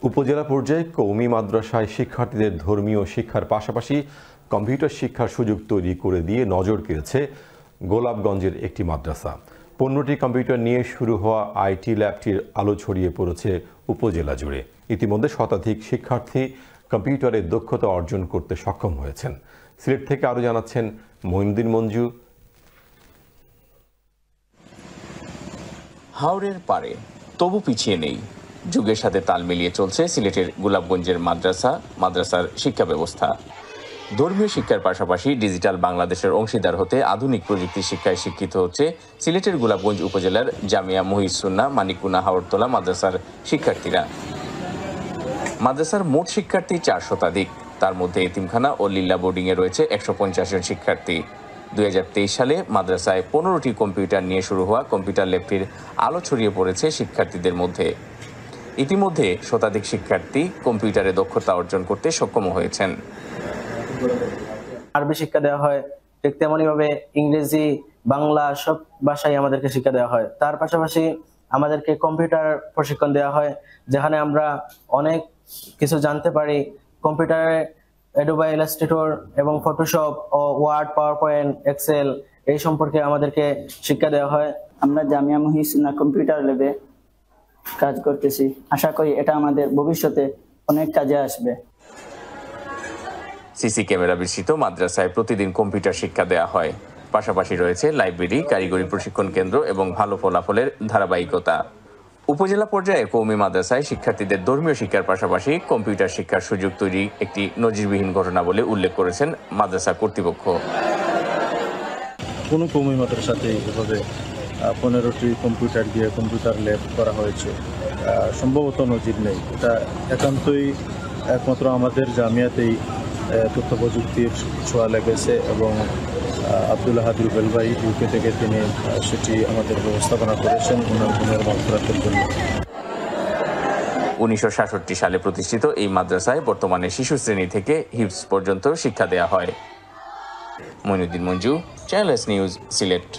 উপজেলা পর্যায়ে কওমি মাদ্রাসায় শিক্ষার্থীদের ধর্মীয় শিক্ষার পাশাপাশি কম্পিউটার শিক্ষার সুযোগ তৈরি করে দিয়ে নজর কেড়েছে গোলাপগঞ্জের একটি মাদ্রাসা। 15টি কম্পিউটার নিয়ে শুরু হওয়া আইটি ল্যাবটির আলো ছড়িয়ে পড়েছে উপজেলা জুড়ে। ইতিমধ্যে শতাধিক শিক্ষার্থী কম্পিউটারে দক্ষতা অর্জন করতে সক্ষম হয়েছেন। সিলেট থেকে আরও জানাচ্ছেন মঈনুদ্দিন মঞ্জু। হাওরের পারে তবু পিছিয়ে নেই, যুগের সাথে তাল মিলিয়ে চলছে সিলেটের গোলাপগঞ্জের মাদ্রাসার শিক্ষা ব্যবস্থা। ধর্মীয় শিক্ষার পাশাপাশি ডিজিটাল বাংলাদেশের অংশীদার হতে আধুনিক প্রযুক্তি শিক্ষায় শিক্ষিত হচ্ছে সিলেটের গোলাপগঞ্জ উপজেলার জামিয়া মুহিসুন্নাহ মানিকুনা হাওরতলা মাদ্রাসার শিক্ষার্থীরা। মাদ্রাসার মোট শিক্ষার্থী 4 শতাধিক, তার মধ্যে এতিমখানা ও লিল্লা বোর্ডিংয়ে রয়েছে 150 জন শিক্ষার্থী। 2023 সালে মাদ্রাসায় 15টি কম্পিউটার নিয়ে শুরু হওয়া কম্পিউটার ল্যাবটির আলো ছড়িয়ে পড়েছে শিক্ষার্থীদের মধ্যে। ইতিমধ্যে শতাধিক শিক্ষার্থী কম্পিউটারে দক্ষতা অর্জন করতে সক্ষম হয়েছেন। আরবি শিক্ষা দেওয়া হয়, ঠিক তেমনি ভাবে ইংরেজি, বাংলা সব ভাষায় আমাদেরকে শিক্ষা দেওয়া হয়। তার পাশাপাশি আমাদেরকে কম্পিউটার প্রশিক্ষণ দেওয়া হয়, যেখানে আমরা অনেক কিছু জানতে পারি। কম্পিউটারে অ্যাডোবি ইলাস্ট্রেটর এবং ফটোশপ ও ওয়ার্ড, পাওয়ার পয়েন্ট, এক্সেল এই সম্পর্কে আমাদেরকে শিক্ষা দেওয়া হয়। আমরা জামিয়া মুহিসুন্নাহ কম্পিউটার ল্যাবে কাজ করতেছি। আশা করি এটা আমাদের ভবিষ্যতে অনেক কাজে আসবে। সিসি ক্যামেরা বিস্তৃত মাদ্রাসায় প্রতিদিন কম্পিউটার শিক্ষা দেওয়া হয়। পাশাপাশি রয়েছে লাইব্রেরি, কারিগরি প্রশিক্ষণ কেন্দ্র এবং ভালো ফলাফলের ধারাবাহিকতা। উপজেলা পর্যায়ে কওমি মাদ্রাসায় শিক্ষার্থীদের ধর্মীয় শিক্ষার পাশাপাশি কম্পিউটার শিক্ষার সুযোগ তৈরি একটি নজিরবিহীন ঘটনা বলে উল্লেখ করেছেন মাদ্রাসা কর্তৃপক্ষ। কোনো কওমি মাদ্রাসাতে এভাবে 15টি কম্পিউটার দিয়ে কম্পিউটার ল্যাব করা হয়েছে, সম্ভবত নজির নেই। এটা একান্তই একমাত্র আমাদের জামিয়াতেই তথ্য প্রযুক্তির ছোঁয়া লেগেছে এবং আব্দুল্লাহ হাদি রুবেল ভাই ইউকে থেকে তিনি সেটি আমাদের ব্যবস্থাপনা করেছেন উন্নয়নের মাত্রার জন্য। 1966 সালে প্রতিষ্ঠিত এই মাদ্রাসায় বর্তমানে শিশু শ্রেণী থেকে হিফজ পর্যন্ত শিক্ষা দেওয়া হয়। Moinuddin Manju, channel S news, Sylhet.